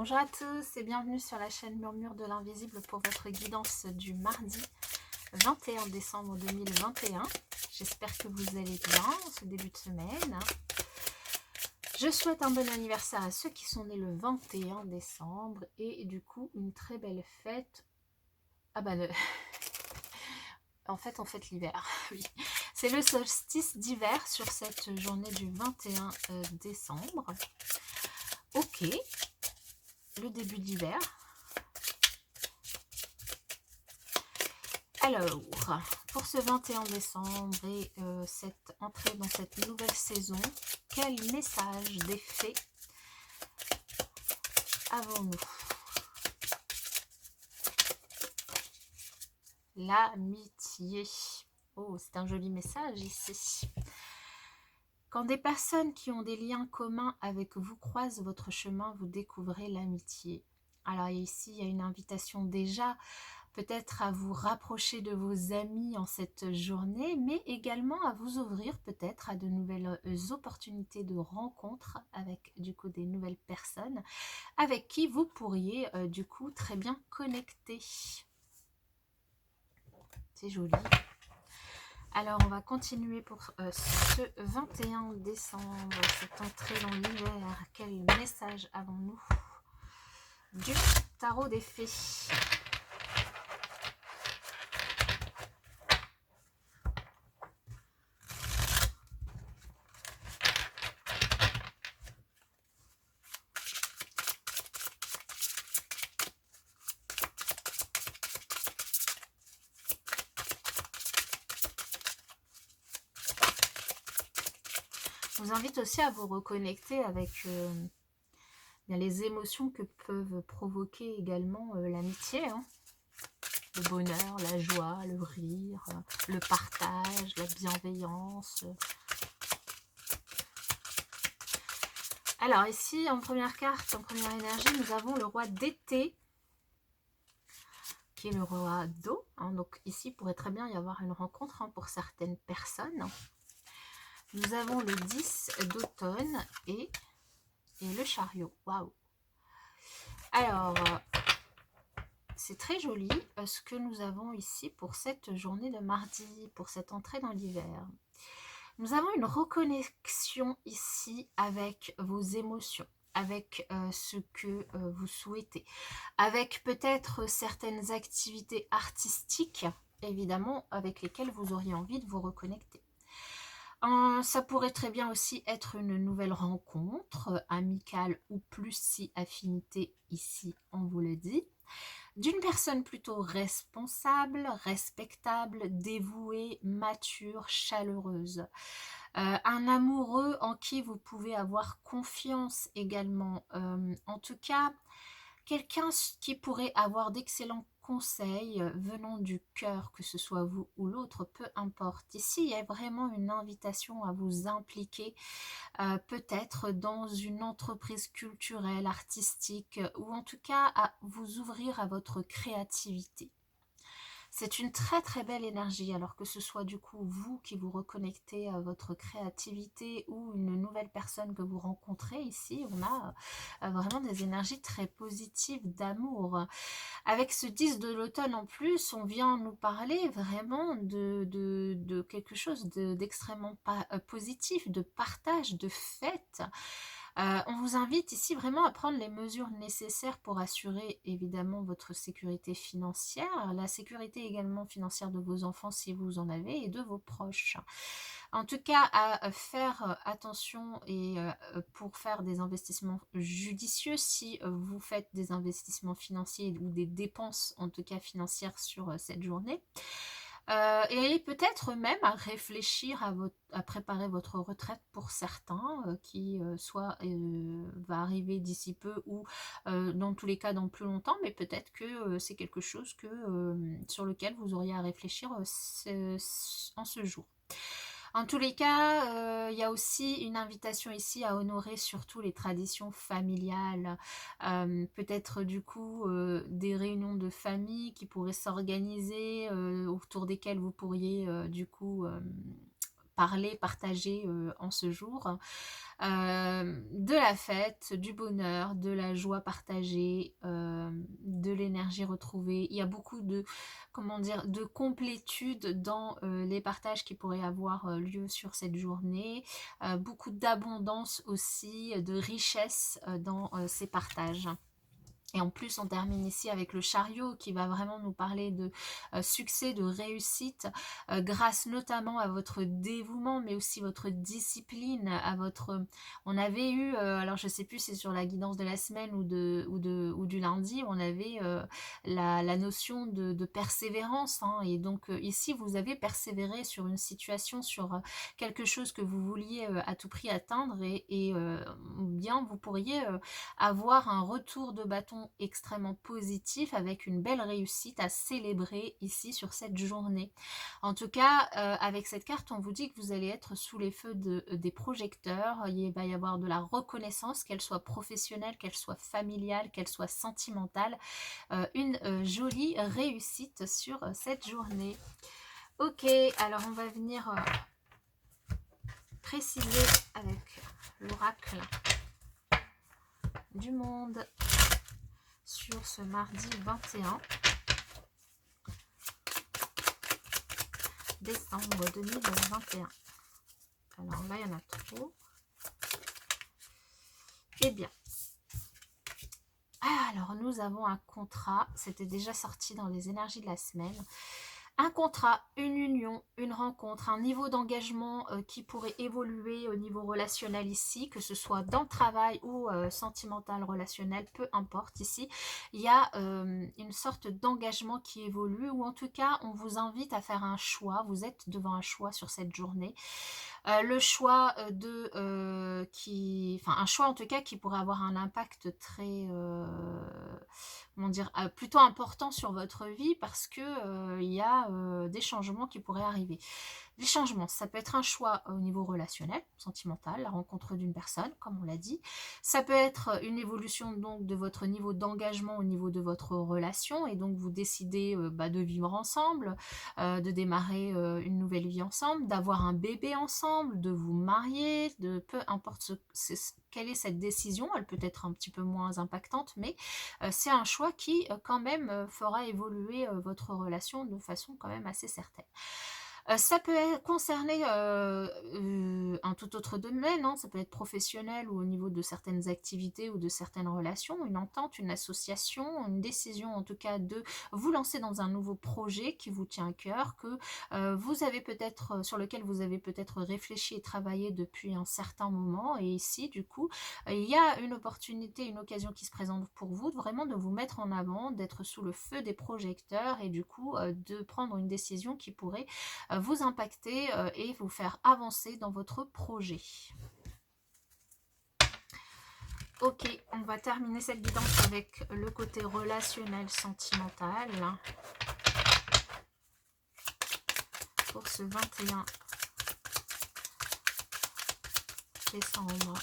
Bonjour à tous et bienvenue sur la chaîne Murmure de l'Invisible pour votre guidance du mardi 21 décembre 2021. J'espère que vous allez bien en ce début de semaine. Je souhaite un bon anniversaire à ceux qui sont nés le 21 décembre et du coup une très belle fête. Ah bah en fait on fête l'hiver, oui. C'est le solstice d'hiver sur cette journée du 21 décembre. Ok, le début d'hiver. Alors, pour ce 21 décembre et cette entrée dans cette nouvelle saison, quel message des fées avons-nous? L'amitié. Oh, c'est un joli message ici. Quand des personnes qui ont des liens communs avec vous croisent votre chemin, vous découvrez l'amitié. Alors ici, il y a une invitation déjà peut-être à vous rapprocher de vos amis en cette journée, mais également à vous ouvrir peut-être à de nouvelles opportunités de rencontres avec du coup des nouvelles personnes avec qui vous pourriez du coup très bien connecter. C'est joli. Alors on va continuer pour ce 21 décembre, cette entrée dans l'hiver. Quel message avons-nous du tarot des fées? Je vous invite aussi à vous reconnecter avec les émotions que peuvent provoquer également l'amitié. Le bonheur, la joie, le rire, le partage, la bienveillance. Alors ici, en première carte, en première énergie, nous avons le roi d'été, qui est le roi d'eau. Donc ici, il pourrait très bien y avoir une rencontre pour certaines personnes. Nous avons le 10 d'automne et le chariot. Waouh! Alors, c'est très joli ce que nous avons ici pour cette journée de mardi, pour cette entrée dans l'hiver. Nous avons une reconnexion ici avec vos émotions, avec ce que vous souhaitez, avec peut-être certaines activités artistiques, évidemment, avec lesquelles vous auriez envie de vous reconnecter. Ça pourrait très bien aussi être une nouvelle rencontre, amicale ou plus si affinité, ici on vous le dit, d'une personne plutôt responsable, respectable, dévouée, mature, chaleureuse. Un amoureux en qui vous pouvez avoir confiance également. En tout cas, quelqu'un qui pourrait avoir d'excellents conseils venant du cœur, que ce soit vous ou l'autre, peu importe. Ici, il y a vraiment une invitation à vous impliquer, peut-être dans une entreprise culturelle, artistique, ou en tout cas à vous ouvrir à votre créativité. C'est une très très belle énergie, alors que ce soit du coup vous qui vous reconnectez à votre créativité ou une nouvelle personne que vous rencontrez ici, on a vraiment des énergies très positives d'amour. Avec ce 10 de l'automne en plus, on vient nous parler vraiment de quelque chose d'extrêmement positif, de partage, de fête. On vous invite ici vraiment à prendre les mesures nécessaires pour assurer évidemment votre sécurité financière, la sécurité également financière de vos enfants si vous en avez et de vos proches. En tout cas, à faire attention et pour faire des investissements judicieux si vous faites des investissements financiers ou des dépenses en tout cas financières sur cette journée. Et peut-être même à réfléchir à préparer votre retraite pour certains, qui soit va arriver d'ici peu ou dans tous les cas dans plus longtemps, mais peut-être que c'est quelque chose sur lequel vous auriez à réfléchir en ce jour. En tous les cas, il y a aussi une invitation ici à honorer surtout les traditions familiales. Peut-être du coup des réunions de famille qui pourraient s'organiser, autour desquelles vous pourriez du coup parler, partager en ce jour. De la fête, du bonheur, de la joie partagée, de l'énergie retrouvée. Il y a beaucoup de, comment dire, de complétude dans les partages qui pourraient avoir lieu sur cette journée. Beaucoup d'abondance aussi, de richesse dans ces partages. Et en plus, on termine ici avec le chariot qui va vraiment nous parler de succès, de réussite, grâce notamment à votre dévouement, mais aussi votre discipline, à votre... On avait eu, alors je ne sais plus si c'est sur la guidance de la semaine ou du lundi, on avait la notion de persévérance. Hein, et donc ici, vous avez persévéré sur une situation, sur quelque chose que vous vouliez à tout prix atteindre et bien vous pourriez avoir un retour de bâton extrêmement positif avec une belle réussite à célébrer ici sur cette journée. En tout cas, avec cette carte, on vous dit que vous allez être sous les feux des projecteurs. Il va y avoir de la reconnaissance, qu'elle soit professionnelle, qu'elle soit familiale, qu'elle soit sentimentale. Une jolie réussite sur cette journée. Ok, alors on va venir préciser avec l'oracle du monde sur ce mardi 21 décembre 2021. Alors là, il y en a trop. Eh bien, alors nous avons un contrat, c'était déjà sorti dans les énergies de la semaine. Un contrat, une union, une rencontre, un niveau d'engagement qui pourrait évoluer au niveau relationnel ici, que ce soit dans le travail ou sentimental, relationnel, peu importe ici. Il y a une sorte d'engagement qui évolue, ou en tout cas, on vous invite à faire un choix. Vous êtes devant un choix sur cette journée. Le choix un choix en tout cas qui pourrait avoir un impact très comment dire, plutôt important sur votre vie parce que il y a des changements qui pourraient arriver. Les changements, ça peut être un choix au niveau relationnel, sentimental, la rencontre d'une personne, comme on l'a dit. Ça peut être une évolution donc de votre niveau d'engagement au niveau de votre relation et donc vous décidez de vivre ensemble, de démarrer une nouvelle vie ensemble, d'avoir un bébé ensemble, de vous marier, de peu importe quelle est cette décision, elle peut être un petit peu moins impactante, mais c'est un choix qui quand même fera évoluer votre relation de façon quand même assez certaine. Ça peut concerner un tout autre domaine, hein. Ça peut être professionnel ou au niveau de certaines activités ou de certaines relations, une entente, une association, une décision en tout cas de vous lancer dans un nouveau projet qui vous tient à cœur, que vous avez peut-être, sur lequel vous avez peut-être réfléchi et travaillé depuis un certain moment. Et ici, du coup, il y a une opportunité, une occasion qui se présente pour vous, vraiment de vous mettre en avant, d'être sous le feu des projecteurs et du coup de prendre une décision qui pourrait vous impacter et vous faire avancer dans votre projet. Ok, on va terminer cette guidance avec le côté relationnel, sentimental. Pour ce 21 décembre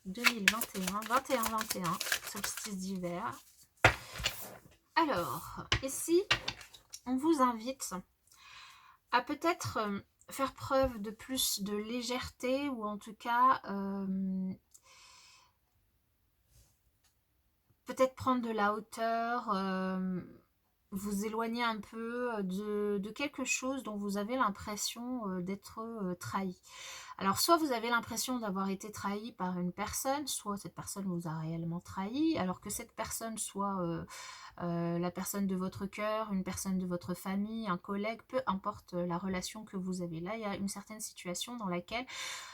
2021, 21-21, solstice d'hiver. Alors, ici, on vous invite à peut-être faire preuve de plus de légèreté ou en tout cas peut-être prendre de la hauteur, vous éloigner un peu de quelque chose dont vous avez l'impression d'être trahi. Alors soit vous avez l'impression d'avoir été trahi par une personne, soit cette personne vous a réellement trahi, alors que cette personne soit la personne de votre cœur, une personne de votre famille, un collègue, peu importe la relation que vous avez. Là, il y a une certaine situation dans laquelle,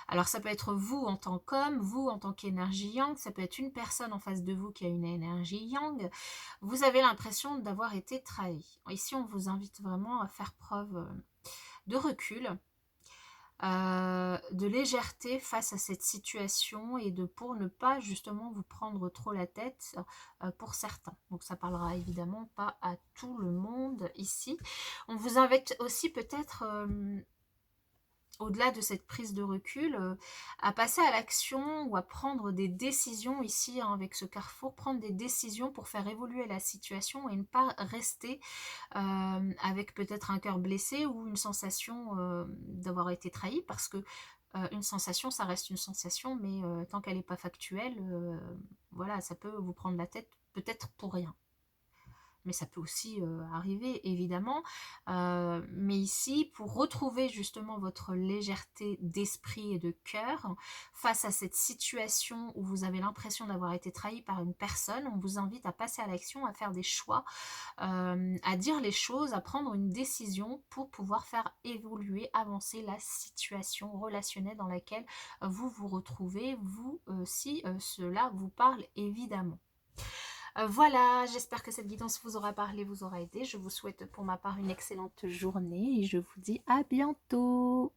alors ça peut être vous en tant qu'homme, vous en tant qu'énergie yang, ça peut être une personne en face de vous qui a une énergie yang, vous avez l'impression d'avoir été trahi. Ici, on vous invite vraiment à faire preuve de recul, de légèreté face à cette situation et pour ne pas justement vous prendre trop la tête pour certains. Donc ça parlera évidemment pas à tout le monde ici. On vous invite aussi peut-être au-delà de cette prise de recul, à passer à l'action ou à prendre des décisions ici, hein, avec ce carrefour, prendre des décisions pour faire évoluer la situation et ne pas rester avec peut-être un cœur blessé ou une sensation d'avoir été trahi, parce que une sensation, ça reste une sensation, mais tant qu'elle n'est pas factuelle, voilà, ça peut vous prendre la tête peut-être pour rien. Mais ça peut aussi arriver, évidemment. Mais ici, pour retrouver justement votre légèreté d'esprit et de cœur, face à cette situation où vous avez l'impression d'avoir été trahi par une personne, on vous invite à passer à l'action, à faire des choix, à dire les choses, à prendre une décision pour pouvoir faire évoluer, avancer la situation relationnelle dans laquelle vous vous retrouvez, vous, si cela vous parle évidemment. Voilà, j'espère que cette guidance vous aura parlé, vous aura aidé. Je vous souhaite pour ma part une excellente journée et je vous dis à bientôt.